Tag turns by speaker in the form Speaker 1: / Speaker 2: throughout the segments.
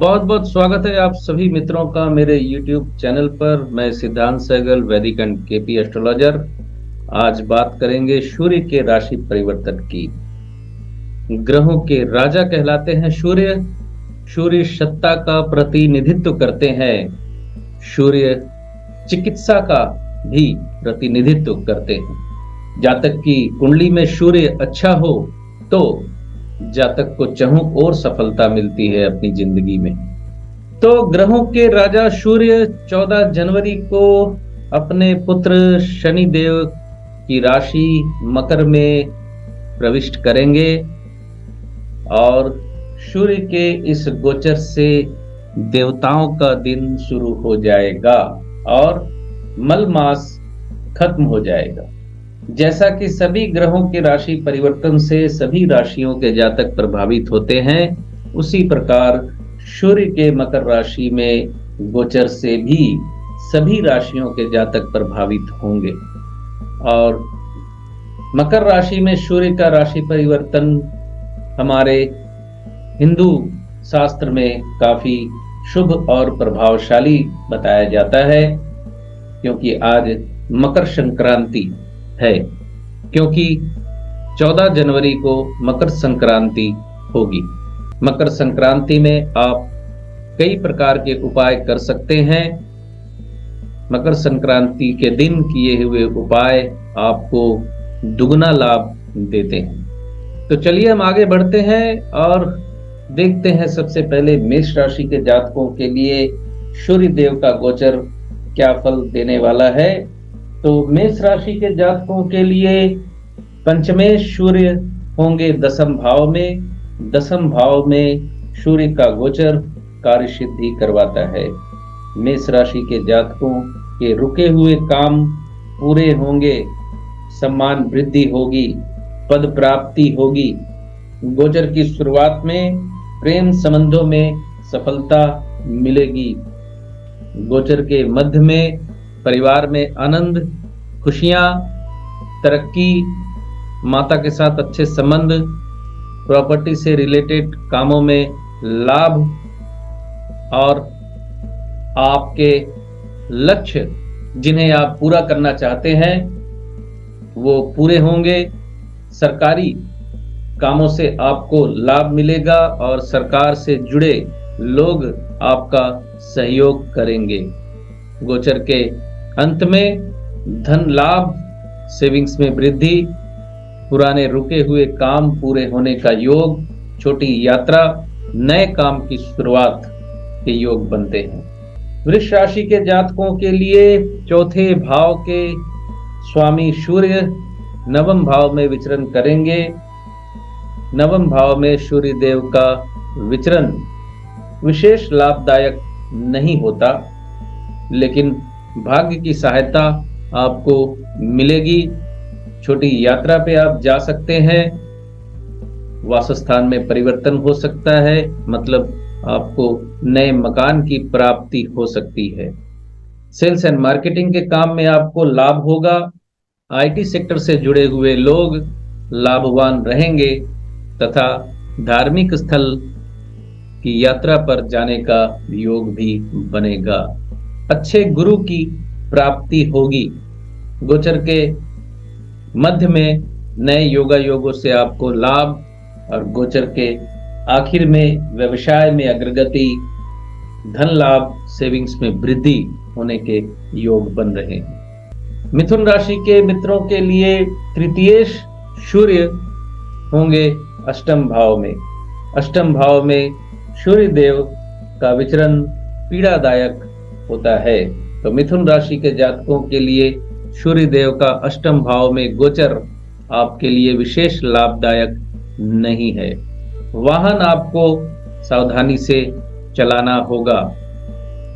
Speaker 1: बहुत बहुत स्वागत है आप सभी मित्रों का मेरे YouTube चैनल पर। मैं सिद्धांत सहगल, वैदिक एंड केपी एस्ट्रोलॉजर। आज बात करेंगे सूर्य के राशि परिवर्तन की। ग्रहों के राजा कहलाते हैं सूर्य। सूर्य सत्ता का प्रतिनिधित्व करते हैं। सूर्य चिकित्सा का भी प्रतिनिधित्व करते हैं। जातक की कुंडली में सूर्य अच्छा हो तो जातक को चहुं और सफलता मिलती है अपनी जिंदगी में। तो ग्रहों के राजा सूर्य 14 जनवरी को अपने पुत्र शनि देव की राशि मकर में प्रविष्ट करेंगे और सूर्य के इस गोचर से देवताओं का दिन शुरू हो जाएगा और मल मास खत्म हो जाएगा। जैसा कि सभी ग्रहों के राशि परिवर्तन से सभी राशियों के जातक प्रभावित होते हैं, उसी प्रकार सूर्य के मकर राशि में गोचर से भी सभी राशियों के जातक प्रभावित होंगे। और मकर राशि में सूर्य का राशि परिवर्तन हमारे हिंदू शास्त्र में काफी शुभ और प्रभावशाली बताया जाता है, क्योंकि आज मकर संक्रांति है, क्योंकि 14 जनवरी को मकर संक्रांति होगी। मकर संक्रांति में आप कई प्रकार के उपाय कर सकते हैं। मकर संक्रांति के दिन किए हुए उपाय आपको दुगना लाभ देते हैं। तो चलिए हम आगे बढ़ते हैं और देखते हैं सबसे पहले मेष राशि के जातकों के लिए सूर्य देव का गोचर क्या फल देने वाला है। तो मेष राशि के जातकों के लिए पंचमे सूर्य होंगे दसम भाव में। दसम भाव में सूर्य का गोचर कार्य सिद्धि करवाता है। मेष राशि के जातकों के रुके हुए काम पूरे होंगे, सम्मान वृद्धि होगी, पद प्राप्ति होगी। गोचर की शुरुआत में प्रेम संबंधों में सफलता मिलेगी। गोचर के मध्य में परिवार में आनंद, खुशियां, तरक्की, माता के साथ अच्छे संबंध, प्रॉपर्टी से रिलेटेड कामों में लाभ और आपके लक्ष्य जिन्हें आप पूरा करना चाहते हैं वो पूरे होंगे। सरकारी कामों से आपको लाभ मिलेगा और सरकार से जुड़े लोग आपका सहयोग करेंगे। गोचर के अंत में धन लाभ, सेविंग्स में वृद्धि, पुराने रुके हुए काम पूरे होने का योग, छोटी यात्रा, नए काम की शुरुआत के योग बनते हैं। वृष राशि के जातकों के लिए चौथे भाव के स्वामी सूर्य नवम भाव में विचरण करेंगे। नवम भाव में सूर्य देव का विचरण विशेष लाभदायक नहीं होता, लेकिन भाग्य की सहायता आपको मिलेगी। छोटी यात्रा पे आप जा सकते हैं। वासस्थान में परिवर्तन हो सकता है, मतलब आपको नए मकान की प्राप्ति हो सकती है। सेल्स एंड मार्केटिंग के काम में आपको लाभ होगा। आईटी सेक्टर से जुड़े हुए लोग लाभवान रहेंगे तथा धार्मिक स्थल की यात्रा पर जाने का योग भी बनेगा। अच्छे गुरु की प्राप्ति होगी। गोचर के मध्य में नए योगा योगों से आपको लाभ और गोचर के आखिर में व्यवसाय में अग्रगति, धन लाभ, सेविंग्स में वृद्धि होने के योग बन रहे हैं। मिथुन राशि के मित्रों के लिए तृतीय सूर्य होंगे अष्टम भाव में। अष्टम भाव में सूर्य देव का विचरण पीड़ादायक होता है। तो मिथुन राशि के जातकों के लिए सूर्य देव का अष्टम भाव में गोचर आपके लिए विशेष लाभदायक नहीं है। वाहन आपको सावधानी से चलाना होगा।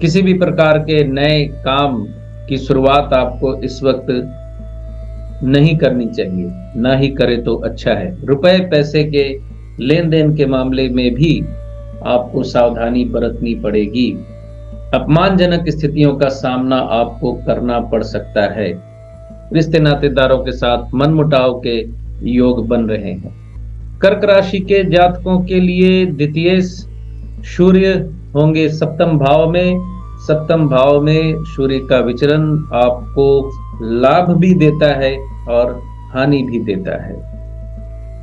Speaker 1: किसी भी प्रकार के नए काम की शुरुआत आपको इस वक्त नहीं करनी चाहिए, ना ही करे तो अच्छा है। रुपए पैसे के लेन देन के मामले में भी आपको सावधानी बरतनी पड़ेगी। अपमानजनक स्थितियों का सामना आपको करना पड़ सकता है। रिश्ते नातेदारों के साथ मनमुटाव के योग बन रहे हैं। कर्क राशि के जातकों के लिए द्वितीय सूर्य होंगे सप्तम भाव में। सप्तम भाव में सूर्य का विचरण आपको लाभ भी देता है और हानि भी देता है।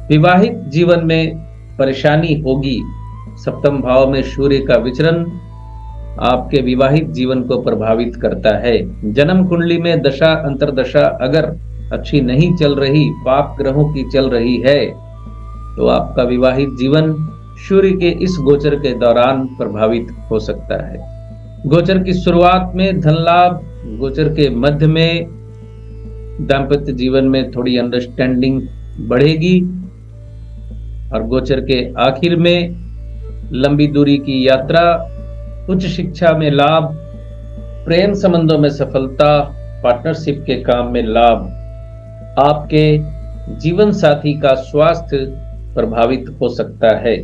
Speaker 1: विवाहित जीवन में परेशानी होगी। सप्तम भाव में सूर्य का विचरण आपके विवाहित जीवन को प्रभावित करता है। जन्म कुंडली में दशा अंतरदशा अगर अच्छी नहीं चल रही, पाप ग्रहों की चल रही है, तो आपका विवाहित जीवन सूर्य के इस गोचर के दौरान प्रभावित हो सकता है। गोचर की शुरुआत में धन लाभ, गोचर के मध्य में दाम्पत्य जीवन में थोड़ी अंडरस्टैंडिंग बढ़ेगी और गोचर के आखिर में लंबी दूरी की यात्रा, उच्च शिक्षा में लाभ, प्रेम संबंधों में सफलता, पार्टनरशिप के काम में लाभ, आपके जीवन साथी का स्वास्थ्य प्रभावित हो सकता है।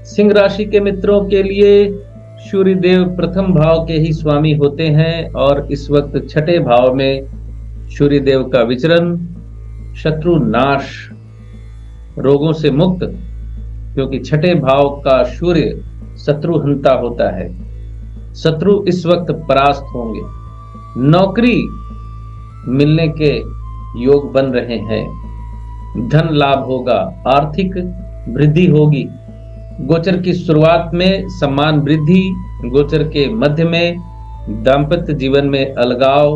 Speaker 1: सिंह राशि के मित्रों के लिए सूर्य देव प्रथम भाव के ही स्वामी होते हैं और इस वक्त छठे भाव में सूर्य देव का विचरण शत्रु नाश, रोगों से मुक्त, क्योंकि छठे भाव का सूर्य शत्रुहंता होता है। शत्रु इस वक्त परास्त होंगे। नौकरी मिलने के योग बन रहे हैं। धन लाभ होगा, आर्थिक वृद्धि होगी। गोचर की शुरुआत में सम्मान वृद्धि, गोचर के मध्य में दाम्पत्य जीवन में अलगाव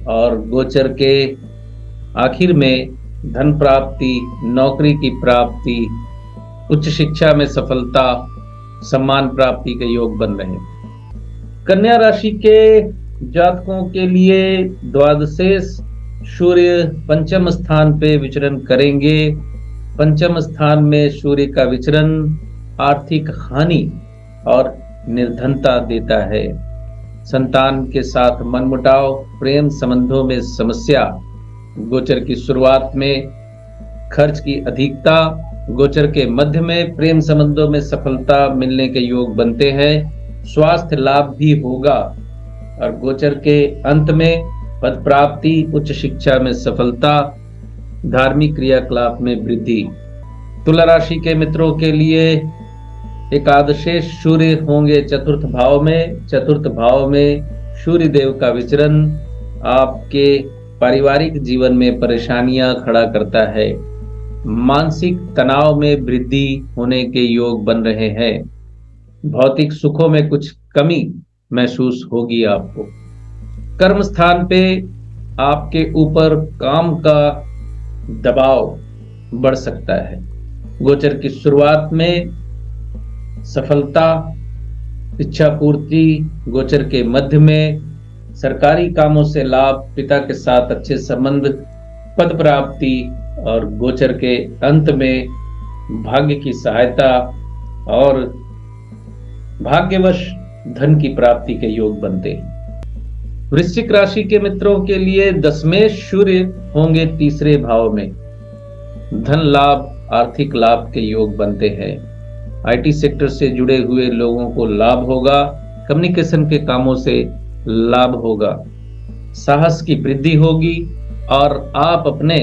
Speaker 1: और गोचर के आखिर में धन प्राप्ति, नौकरी की प्राप्ति, उच्च शिक्षा में सफलता, सम्मान प्राप्ति के योग बन रहे हैं। कन्या राशि के जातकों के लिए द्वादशेश सूर्य पंचम स्थान पे विचरण करेंगे। पंचम स्थान में सूर्य का विचरण आर्थिक हानि और निर्धनता देता है। संतान के साथ मनमुटाव, प्रेम संबंधों में समस्या, गोचर की शुरुआत में खर्च की अधिकता, गोचर के मध्य में प्रेम संबंधों में सफलता मिलने के योग बनते हैं। स्वास्थ्य लाभ भी होगा और गोचर के अंत में पद प्राप्ति, उच्च शिक्षा में सफलता, धार्मिक क्रियाकलाप में वृद्धि। तुला राशि के मित्रों के लिए एकादशेश सूर्य होंगे चतुर्थ भाव में। चतुर्थ भाव में सूर्य देव का विचरण आपके पारिवारिक जीवन में परेशानियां खड़ा करता है। मानसिक तनाव में वृद्धि होने के योग बन रहे हैं। भौतिक सुखों में कुछ कमी महसूस होगी आपको। कर्म स्थान पे आपके ऊपर काम का दबाव बढ़ सकता है। गोचर की शुरुआत में सफलता, इच्छा पूर्ति, गोचर के मध्य में सरकारी कामों से लाभ, पिता के साथ अच्छे संबंध, पद प्राप्ति और गोचर के अंत में भाग्य की सहायता और भाग्यवश धन की प्राप्ति के योग बनते हैं। वृश्चिक राशि के मित्रों के लिए दशमेश सूर्य होंगे तीसरे भाव में। धन लाभ, आर्थिक लाभ के योग बनते हैं। आईटी सेक्टर से जुड़े हुए लोगों को लाभ होगा। कम्युनिकेशन के कामों से लाभ होगा। साहस की वृद्धि होगी और आप अपने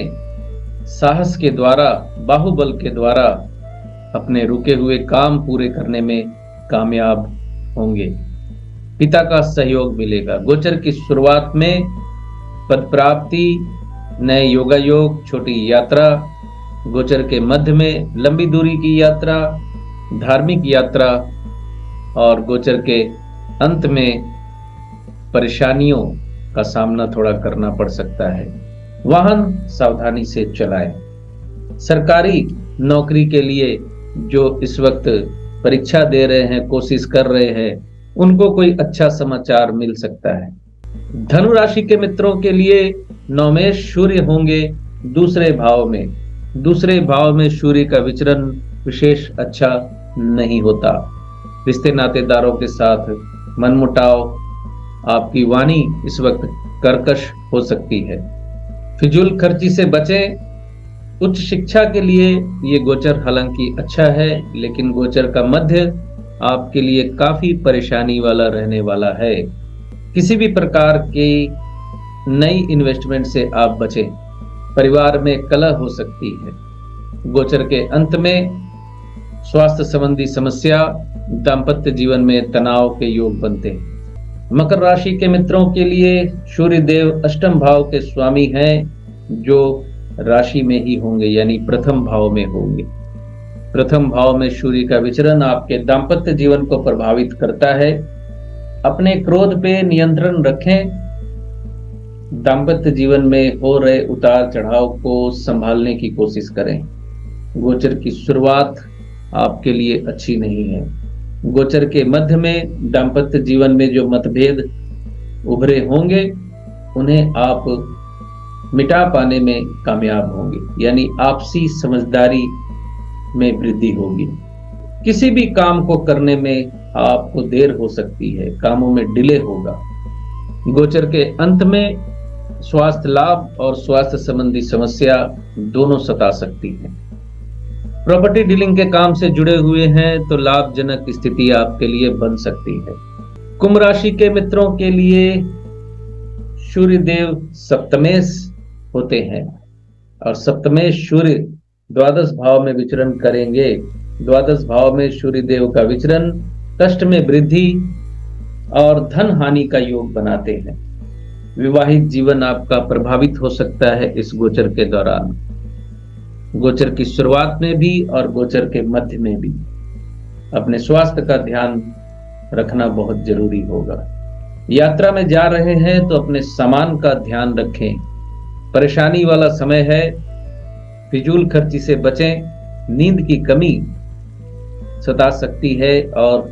Speaker 1: साहस के द्वारा, बाहुबल के द्वारा अपने रुके हुए काम पूरे करने में कामयाब होंगे। पिता का सहयोग मिलेगा। गोचर की शुरुआत में पद प्राप्ति, नए योगा योग, छोटी यात्रा, गोचर के मध्य में लंबी दूरी की यात्रा, धार्मिक यात्रा और गोचर के अंत में परेशानियों का सामना थोड़ा करना पड़ सकता है। वाहन सावधानी से चलाएं। सरकारी नौकरी के लिए जो इस वक्त परीक्षा दे रहे हैं, कोशिश कर रहे हैं, उनको कोई अच्छा समाचार मिल सकता है। धनु राशि के मित्रों के लिए नवमेश सूर्य होंगे दूसरे भाव में। दूसरे भाव में सूर्य का विचरण विशेष अच्छा नहीं होता। रिश्ते नातेदारों के साथ मनमुटाव, आपकी वाणी इस वक्त कर्कश हो सकती है। फिजूल खर्ची से बचें। उच्च शिक्षा के लिए ये गोचर हालांकि अच्छा है, लेकिन गोचर का मध्य आपके लिए काफी परेशानी वाला रहने वाला है। किसी भी प्रकार की नई इन्वेस्टमेंट से आप बचें। परिवार में कलह हो सकती है। गोचर के अंत में स्वास्थ्य संबंधी समस्या, दाम्पत्य जीवन में तनाव के योग बनते हैं। मकर राशि के मित्रों के लिए सूर्य देव अष्टम भाव के स्वामी हैं, जो राशि में ही होंगे, यानी प्रथम भाव में होंगे। प्रथम भाव में सूर्य का विचरण आपके दाम्पत्य जीवन को प्रभावित करता है। अपने क्रोध पे नियंत्रण रखें। दाम्पत्य जीवन में हो रहे उतार चढ़ाव को संभालने की कोशिश करें। गोचर की शुरुआत आपके लिए अच्छी नहीं है। गोचर के मध्य में दाम्पत्य जीवन में जो मतभेद उभरे होंगे, उन्हें आप मिटा पाने में कामयाब होंगे, यानी आपसी समझदारी में वृद्धि होगी। किसी भी काम को करने में आपको देर हो सकती है, कामों में डिले होगा। गोचर के अंत में स्वास्थ्य लाभ और स्वास्थ्य संबंधी समस्या दोनों सता सकती है। प्रॉपर्टी डीलिंग के काम से जुड़े हुए हैं तो लाभजनक स्थिति आपके लिए बन सकती है। कुंभ राशि के मित्रों के लिए सूर्य देव सप्तमेश होते हैं और सप्तमेश सूर्य द्वादश भाव में विचरण करेंगे। द्वादश भाव में सूर्य देव का विचरण कष्ट में वृद्धि और धन हानि का योग बनाते हैं। विवाहित जीवन आपका प्रभावित हो सकता है इस गोचर के दौरान। गोचर की शुरुआत में भी और गोचर के मध्य में भी अपने स्वास्थ्य का ध्यान रखना बहुत जरूरी होगा। यात्रा में जा रहे हैं तो अपने सामान का ध्यान रखें। परेशानी वाला समय है, फिजूल खर्ची से बचें। नींद की कमी सता सकती है और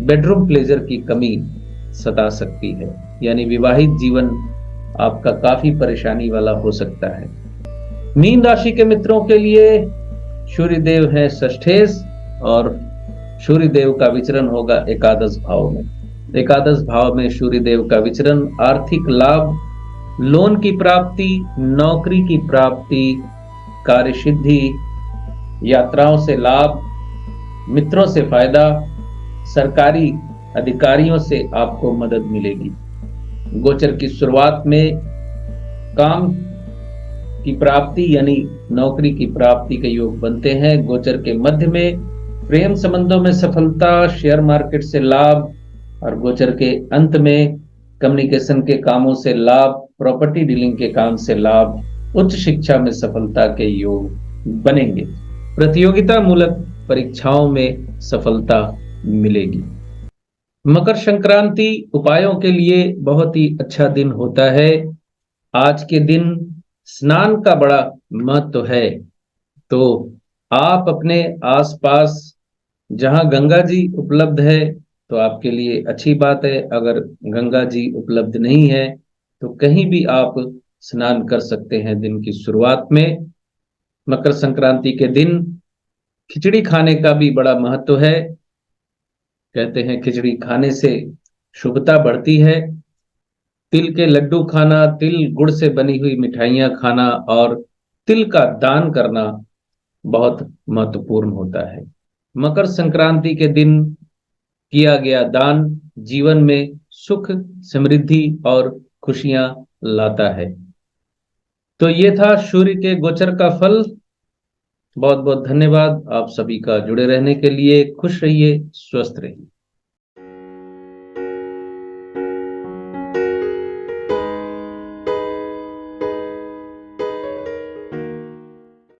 Speaker 1: बेडरूम प्लेजर की कमी सता सकती है, यानी विवाहित जीवन आपका काफी परेशानी वाला हो सकता है। मीन राशि के मित्रों के लिए सूर्य देव है षष्ठेश और सूर्य देव का विचरण होगा एकादश भाव में। एकादश भाव में सूर्य देव का विचरण आर्थिक लाभ, लोन की प्राप्ति, नौकरी की प्राप्ति, कार्य सिद्धि, यात्राओं से लाभ, मित्रों से फायदा, सरकारी अधिकारियों से आपको मदद मिलेगी। गोचर की शुरुआत में काम की प्राप्ति यानी नौकरी की प्राप्ति के योग बनते हैं। गोचर के मध्य में प्रेम संबंधों में सफलता, शेयर मार्केट से लाभ और गोचर के अंत में कम्युनिकेशन के कामों से लाभ, प्रॉपर्टी डीलिंग के काम से लाभ, उच्च शिक्षा में सफलता के योग बनेंगे। प्रतियोगिता मूलक परीक्षाओं में सफलता मिलेगी। मकर संक्रांति उपायों के लिए बहुत ही अच्छा दिन होता है। आज के दिन स्नान का बड़ा महत्व है, तो आप अपने आसपास जहां गंगा जी उपलब्ध है तो आपके लिए अच्छी बात है। अगर गंगा जी उपलब्ध नहीं है तो कहीं भी आप स्नान कर सकते हैं दिन की शुरुआत में। मकर संक्रांति के दिन खिचड़ी खाने का भी बड़ा महत्व है। कहते हैं खिचड़ी खाने से शुभता बढ़ती है। तिल के लड्डू खाना, तिल गुड़ से बनी हुई मिठाइयां खाना और तिल का दान करना बहुत महत्वपूर्ण होता है। मकर संक्रांति के दिन किया गया दान जीवन में सुख, समृद्धि और खुशियां लाता है। तो ये था सूर्य के गोचर का फल। बहुत बहुत धन्यवाद आप सभी का जुड़े रहने के लिए। खुश रहिए, स्वस्थ रहिए।